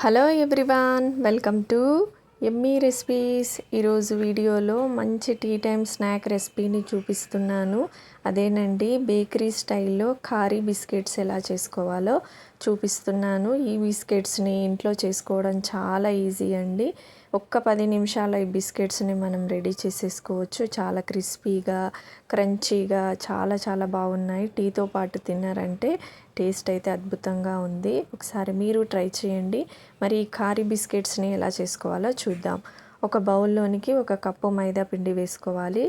Hello everyone, welcome to Emmy recipes. ఈరోజు వీడియోలో మంచి టీ టైమ్ స్నాక్ రెసిపీని చూపిస్తున్నాను. అదేనండి, బేకరీ స్టైల్లో ఖారీ బిస్కెట్స్ ఎలా చేసుకోవాలో చూపిస్తున్నాను. ఈ బిస్కెట్స్ని ఇంట్లో చేసుకోవడం చాలా ఈజీ అండి. ఒక్క 10 నిమిషాల ఈ బిస్కెట్స్ని మనం రెడీ చేసేసుకోవచ్చు. చాలా క్రిస్పీగా, క్రంచీగా చాలా బాగున్నాయి. టీతో పాటు తిన్నారంటే టేస్ట్ అయితే అద్భుతంగా ఉంది. ఒకసారి మీరు ట్రై చేయండి. మరి ఈ ఖారీ బిస్కెట్స్ని ఎలా చేసుకోవాలో చూద్దాం. ఒక బౌల్లోనికి 1 కప్పు మైదా పిండి వేసుకోవాలి.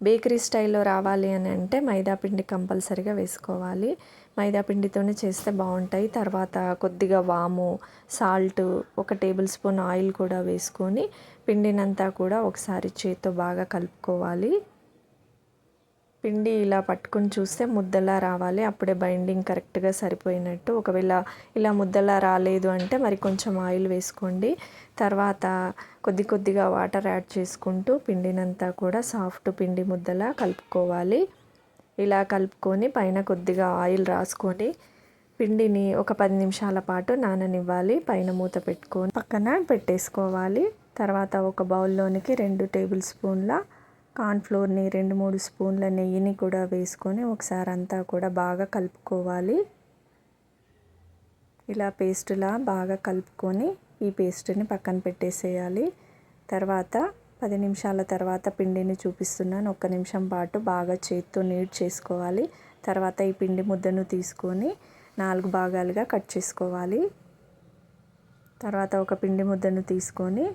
బేకరీ స్టైల్లో రావాలి అని అంటే మైదా పిండి కంపల్సరీగా వేసుకోవాలి. మైదా పిండితోనే చేస్తే బాగుంటాయి. తర్వాత కొద్దిగా వాము, సాల్ట్, 1 టేబుల్ స్పూన్ ఆయిల్ కూడా వేసుకొని పిండినంతా కూడా ఒకసారి చేత్తో బాగా కలుపుకోవాలి. పిండి ఇలా పట్టుకుని చూస్తే ముద్దలా రావాలి. అప్పుడే బైండింగ్ కరెక్ట్గా సరిపోయినట్టు. ఒకవేళ ఇలా ముద్దలా రాలేదు అంటే మరి కొంచెం ఆయిల్ వేసుకోండి. తర్వాత కొద్దిగా వాటర్ యాడ్ చేసుకుంటూ పిండినంతా కూడా సాఫ్ట్ పిండి ముద్దలా కలుపుకోవాలి. ఇలా కలుపుకొని పైన కొద్దిగా ఆయిల్ రాసుకొని పిండిని ఒక 10 నిమిషాల పాటు నాననివ్వాలి. పైన మూత పెట్టుకొని పక్కన పెట్టేసుకోవాలి. తర్వాత ఒక బౌల్లోనికి 2 టేబుల్ స్పూన్ల కార్న్ఫ్లోర్ని, 2-3 స్పూన్ల నెయ్యిని కూడా వేసుకొని ఒకసారి అంతా కూడా బాగా కలుపుకోవాలి. ఇలా పేస్టులా బాగా కలుపుకొని ఈ పేస్ట్ని పక్కన పెట్టేసేయాలి. తర్వాత 10 నిమిషాల తర్వాత పిండిని చూపిస్తున్నాను. 1 నిమిషం పాటు బాగా చేత్తో నీట్ చేసుకోవాలి. తర్వాత ఈ పిండి ముద్దను తీసుకొని 4 భాగాలుగా కట్ చేసుకోవాలి. తర్వాత ఒక పిండి ముద్దను తీసుకొని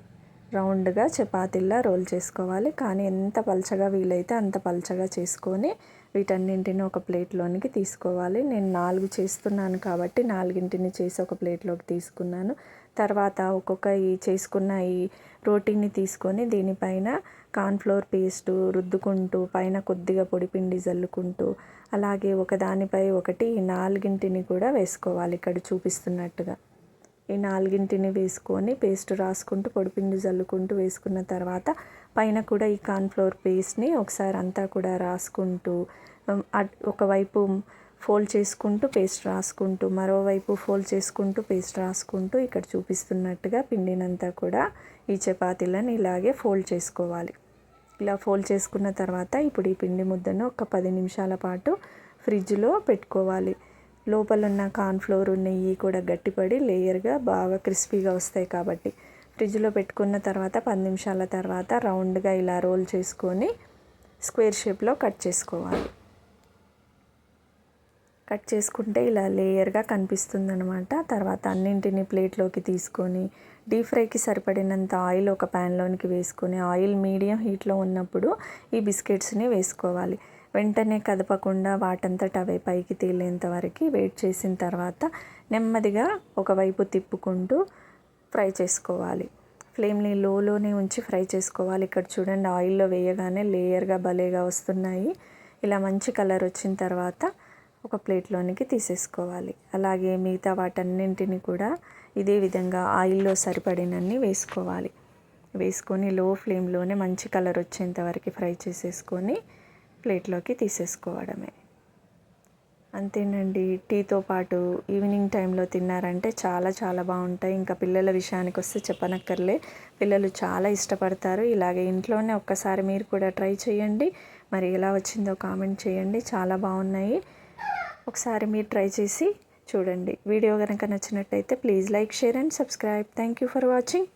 రౌండ్గా చపాతీలా రోల్ చేసుకోవాలి. కానీ ఎంత పల్చగా వీలైతే అంత పల్చగా చేసుకొని వీటన్నింటిని ఒక ప్లేట్లోనికి తీసుకోవాలి. నేను 4 చేస్తున్నాను కాబట్టి 4ని చేసి ఒక ప్లేట్లోకి తీసుకున్నాను. తర్వాత ఒక్కొక్క ఈ చేసుకున్న ఈ రోటీని తీసుకొని దీనిపైన కార్న్ఫ్లోర్ పేస్టు రుద్దుకుంటూ పైన కొద్దిగా పొడిపిండి జల్లుకుంటూ అలాగే ఒకదానిపై ఒకటి ఈ 4ని కూడా వేసుకోవాలి. ఇక్కడ చూపిస్తున్నట్టుగా ఈ 4ని వేసుకొని పేస్ట్ రాసుకుంటూ పొడిపిండి జల్లుకుంటూ వేసుకున్న తర్వాత పైన కూడా ఈ కార్న్ఫ్లోర్ పేస్ట్ని ఒకసారి అంతా కూడా రాసుకుంటూ ఒకవైపు ఫోల్డ్ చేసుకుంటూ పేస్ట్ రాసుకుంటూ మరోవైపు ఫోల్డ్ చేసుకుంటూ పేస్ట్ రాసుకుంటూ ఇక్కడ చూపిస్తున్నట్టుగా పిండినంతా కూడా ఈ చపాతీలను ఇలాగే ఫోల్డ్ చేసుకోవాలి. ఇలా ఫోల్డ్ చేసుకున్న తర్వాత ఇప్పుడు ఈ పిండి ముద్దను ఒక 10 నిమిషాల పాటు ఫ్రిడ్జ్లో పెట్టుకోవాలి. లోపల ఉన్న కార్న్ఫ్లోర్ నెయ్యి కూడా గట్టిపడి లేయర్గా బాగా క్రిస్పీగా వస్తాయి కాబట్టి ఫ్రిడ్జ్లో పెట్టుకున్న తర్వాత 10 నిమిషాల తర్వాత రౌండ్గా ఇలా రోల్ చేసుకొని స్క్వేర్ షేప్లో కట్ చేసుకోవాలి. కట్ చేసుకుంటే ఇలా లేయర్గా కనిపిస్తుందన్నమాట. తర్వాత అన్నింటినీ ప్లేట్లోకి తీసుకొని డీప్ ఫ్రైకి సరిపడినంత ఆయిల్ ఒక ప్యాన్లోనికి వేసుకొని ఆయిల్ మీడియం హీట్లో ఉన్నప్పుడు ఈ బిస్కెట్స్ని వేసుకోవాలి. వెంటనే కదపకుండా వాటంతట అవే పైకి తేలేంత వరకు వెయిట్ చేసిన తర్వాత నెమ్మదిగా ఒకవైపు తిప్పుకుంటూ ఫ్రై చేసుకోవాలి. ఫ్లేమ్ని లోనే ఉంచి ఫ్రై చేసుకోవాలి. ఇక్కడ చూడండి, ఆయిల్లో వేయగానే లేయర్గా భలేగా వస్తున్నాయి. ఇలా మంచి కలర్ వచ్చిన తర్వాత ఒక ప్లేట్లోనికి తీసేసుకోవాలి. అలాగే మిగతా వాటన్నింటిని కూడా ఇదే విధంగా ఆయిల్లో సరిపడినన్ని వేసుకోవాలి. వేసుకొని లో ఫ్లేమ్లోనే మంచి కలర్ వచ్చేంత వరకు ఫ్రై చేసేసుకొని ప్లేట్లోకి తీసేసుకోవడమే. అంతేనండి. టీతో పాటు ఈవినింగ్ టైంలో తిన్నారంటే చాలా బాగుంటాయి. ఇంకా పిల్లల విషయానికి వస్తే చెప్పనక్కర్లే, పిల్లలు చాలా ఇష్టపడతారు. ఇలాగే ఇంట్లోనే ఒక్కసారి మీరు కూడా ట్రై చేయండి. మరి ఎలా వచ్చిందో కామెంట్ చేయండి. చాలా బాగున్నాయి. ఒకసారి మీరు ట్రై చేసి చూడండి. వీడియో కనుక నచ్చినట్టయితే please like, share and subscribe. Thank you for watching.